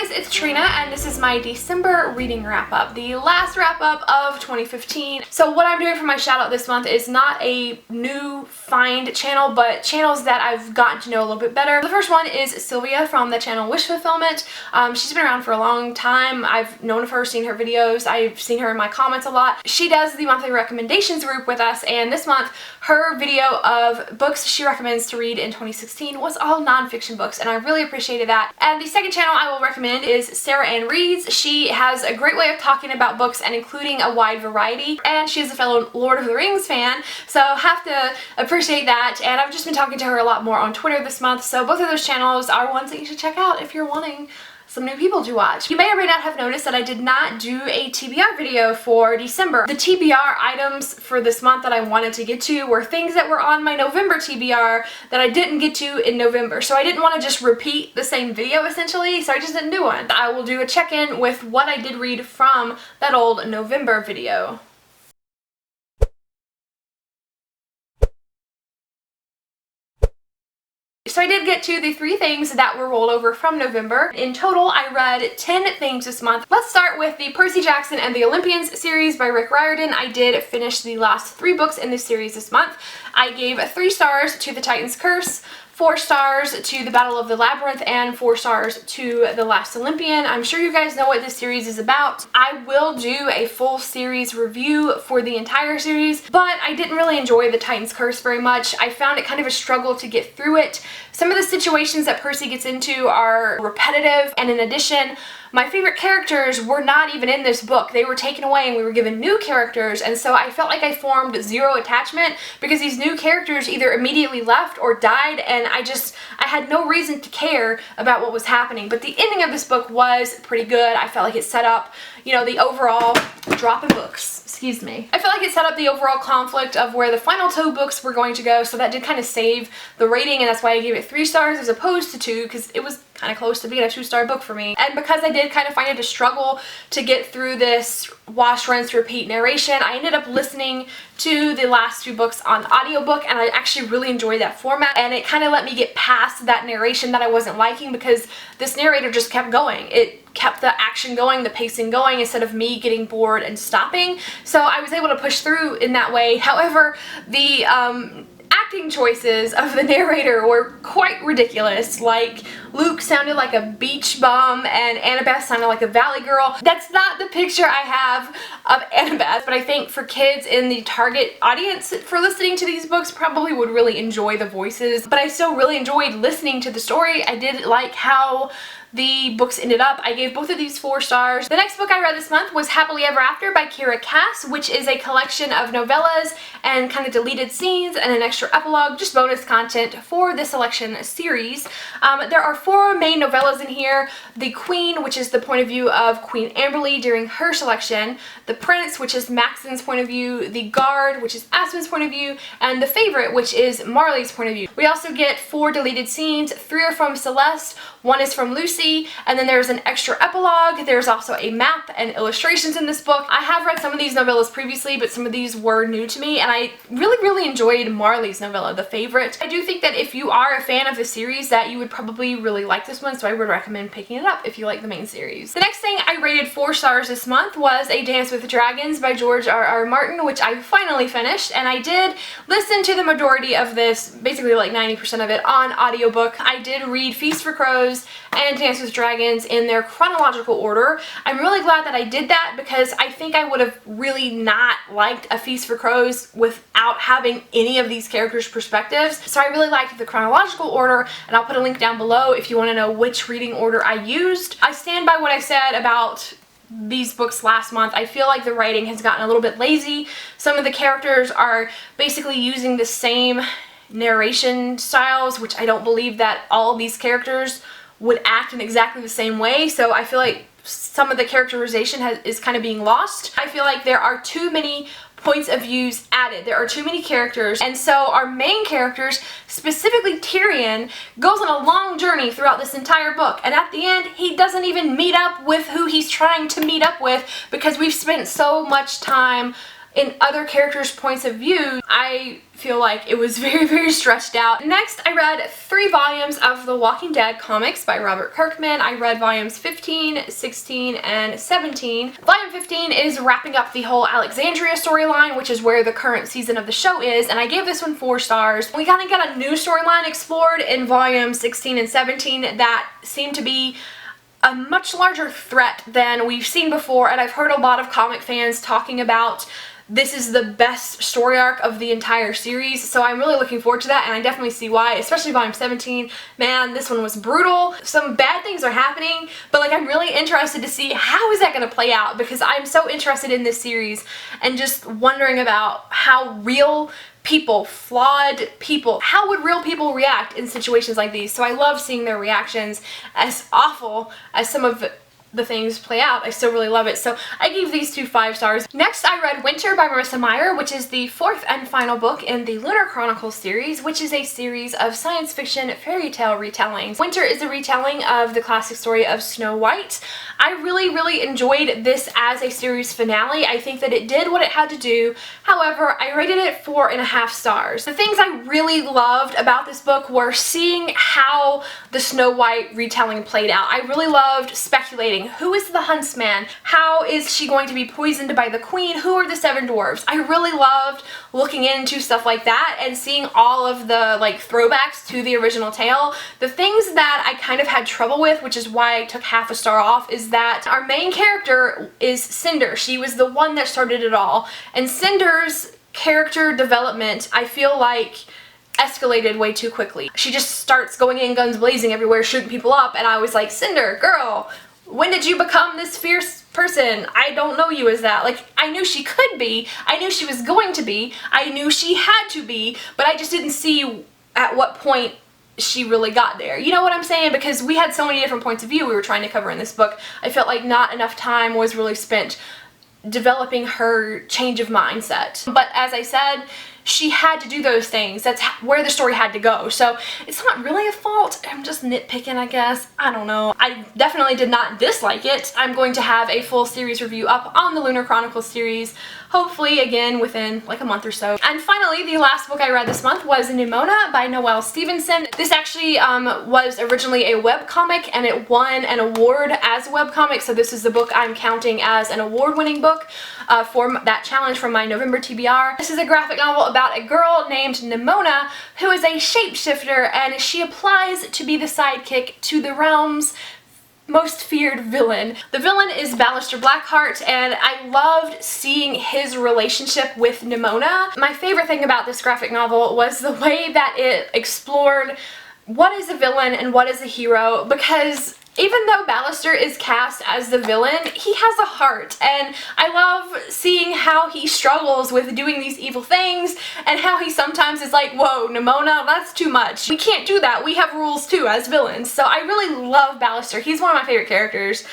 guys, it's Trina and this is my December reading wrap-up, the last wrap-up of 2015. So what I'm doing for my shout-out this month is not a new find channel, but channels that I've gotten to know a little bit better. The first one is Sylvia from the channel Wish Fulfillment. She's been around for a long time. I've known of her, seen her videos, I've seen her in my comments a lot. She does the monthly recommendations group with us, and this month her video of books she recommends to read in 2016 was all non-fiction books, and I really appreciated that. And the second channel I will recommend is Sarah Ann Reads. She has a great way of talking about books and including a wide variety, and she is a fellow Lord of the Rings fan, so have to appreciate that. And I've just been talking to her a lot more on Twitter this month, so both of those channels are ones that you should check out if you're wanting some new people to watch. You may or may not have noticed that I did not do a TBR video for December. The TBR items for this month that I wanted to get to were things that were on my November TBR that I didn't get to in November. So I didn't want to just repeat the same video essentially, so I just didn't do one. I will do a check-in with what I did read from that old November video. So I did get to the 3 things that were rolled over from November. In total, I read 10 things this month. Let's start with the Percy Jackson and the Olympians series by Riordan. I did finish the last 3 books in this series this month. I gave 3 stars to The Titan's Curse, 4 stars to The Battle of the Labyrinth, and 4 stars to The Last Olympian. I'm sure you guys know what this series is about. I will do a full series review for the entire series, but I didn't really enjoy The Titan's Curse very much. I found it kind of a struggle to get through it. Some of the situations that Percy gets into are repetitive, and in addition, my favorite characters were not even in this book. They were taken away and we were given new characters, and so I felt like I formed zero attachment because these new characters either immediately left or died, and I had no reason to care about what was happening. But the ending of this book was pretty good. I felt like it set up, you know, the overall dropping books. Excuse me. I felt like it set up the overall conflict of where the final 2 books were going to go, so that did kind of save the rating, and that's why I gave it 3 stars as opposed to 2, because it was kind of close to being a 2-star book for me. And because I did kind of find it a struggle to get through this wash, rinse, repeat narration, I ended up listening to the last 2 books on audiobook, and I actually really enjoyed that format, and it kind of let me get past that narration that I wasn't liking because this narrator just kept going. It kept the action going, the pacing going, instead of me getting bored and stopping. So I was able to push through in that way. However, the acting choices of the narrator were quite ridiculous. Like, Luke sounded like a beach bum and Annabeth sounded like a valley girl. That's not the picture I have of Annabeth, but I think for kids in the target audience for listening to these books probably would really enjoy the voices. But I still really enjoyed listening to the story. I did like how the books ended up. I gave both of these 4 stars. The next book I read this month was Happily Ever After by Kiera, which is a collection of novellas and kind of deleted scenes and an extra epilogue, just bonus content for the selection series. There are 4 main novellas in here. The Queen, which is the point of view of Queen Amberly during her selection. The Prince, which is Maxon's point of view. The Guard, which is Aspen's point of view. And The Favorite, which is Marley's point of view. We also get 4 deleted scenes. 3 are from Celeste, 1 is from Lucy, and then there's an extra epilogue. There's also a map and illustrations in this book. I have read some of these novellas previously, but some of these were new to me, and I really enjoyed Marley's novella, The Favorite. I do think that if you are a fan of the series that you would probably really like this one, so I would recommend picking it up if you like the main series. The next thing I rated 4 stars this month was A Dance with Dragons by George R.R. Martin, which I finally finished, and I did listen to the majority of this, basically like 90% of it, on audiobook. I did read Feast for Crows and Dance with Dragons in their chronological order. I'm really glad that I did that because I think I would have really not liked A Feast for Crows without having any of these characters' perspectives. So I really liked the chronological order, and I'll put a link down below if you want to know which reading order I used. I stand by what I said about these books last month. I feel like the writing has gotten a little bit lazy. Some of the characters are basically using the same narration styles, which I don't believe that all of these characters would act in exactly the same way, so I feel like some of the characterization is kind of being lost. I feel like there are too many points of views added. There are too many characters, and so our main characters, specifically Tyrion, goes on a long journey throughout this entire book, and at the end he doesn't even meet up with who he's trying to meet up with because we've spent so much time in other characters' points of view, I feel like it was very, very stretched out. Next, I read 3 volumes of the Walking Dead comics by Robert Kirkman. I read volumes 15, 16, and 17. Volume 15 is wrapping up the whole Alexandria storyline, which is where the current season of the show is, and I gave this one 4 stars. We kind of got a new storyline explored in volumes 16 and 17 that seemed to be a much larger threat than we've seen before, and I've heard a lot of comic fans talking about this is the best story arc of the entire series, so I'm really looking forward to that, and I definitely see why, especially volume 17. Man, this one was brutal. Some bad things are happening, but like I'm really interested to see how is that going to play out, because I'm so interested in this series and just wondering about how real people, flawed people, how would real people react in situations like these. So I love seeing their reactions. As awful as some of the things play out, I still really love it. So I gave these 2 5 stars. Next, I read Winter by Marissa Meyer, which is the 4th and final book in the Lunar Chronicles series, which is a series of science fiction fairy tale retellings. Winter is a retelling of the classic story of Snow White. I really, really enjoyed this as a series finale. I think that it did what it had to do. However, I rated it 4.5 stars. The things I really loved about this book were seeing how the Snow White retelling played out. I really loved speculating. Who is the huntsman? How is she going to be poisoned by the queen? Who are the 7 dwarves? I really loved looking into stuff like that and seeing all of the like throwbacks to the original tale. The things that I kind of had trouble with, which is why I took half a star off, is that our main character is Cinder. She was the one that started it all, and Cinder's character development, I feel like, escalated way too quickly. She just starts going in guns blazing everywhere, shooting people up, and I was like, Cinder, girl, when did you become this fierce person? I don't know you as that. Like, I knew she could be, I knew she was going to be, I knew she had to be, but I just didn't see at what point she really got there. You know what I'm saying? Because we had so many different points of view we were trying to cover in this book. I felt like not enough time was really spent developing her change of mindset. But as I said, she had to do those things. That's where the story had to go. So it's not really a fault. I'm just nitpicking, I guess. I don't know. I definitely did not dislike it. I'm going to have a full series review up on the Lunar Chronicles series, hopefully again within like a month or so. And finally, the last book I read this month was NIMONA by Noelle Stevenson. This actually was originally a webcomic, and it won an award as a webcomic, so this is the book I'm counting as an award-winning book for that challenge from my November TBR. This is a graphic novel about a girl named NIMONA who is a shapeshifter, and she applies to be the sidekick to the realm's most feared villain. The villain is Ballister Blackheart, and I loved seeing his relationship with NIMONA. My favorite thing about this graphic novel was the way that it explored what is a villain and what is a hero, because even though Ballister is cast as the villain, he has a heart, and I love seeing how he struggles with doing these evil things, and how he sometimes is like, whoa, Nimona, that's too much. We can't do that. We have rules too as villains. So I really love Ballister. He's one of my favorite characters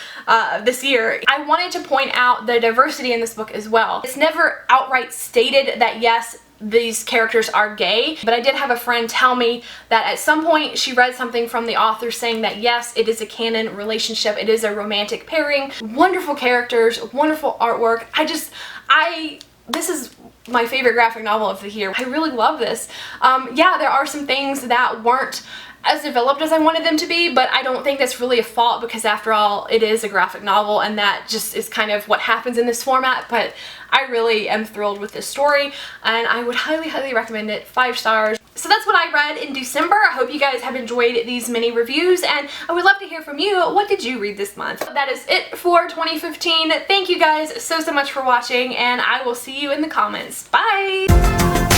this year. I wanted to point out the diversity in this book as well. It's never outright stated that yes, these characters are gay, but I did have a friend tell me that at some point she read something from the author saying that yes, it is a canon relationship, it is a romantic pairing, wonderful characters, wonderful artwork. This is my favorite graphic novel of the year. I really love this. Yeah, there are some things that weren't as developed as I wanted them to be, but I don't think that's really a fault, because after all, it is a graphic novel, and that just is kind of what happens in this format. But I really am thrilled with this story, and I would highly, highly recommend it. 5 stars. So that's what I read in December. I hope you guys have enjoyed these mini reviews, and I would love to hear from you. What did you read this month? That is it for 2015. Thank you guys so much for watching, and I will see you in the comments. Bye!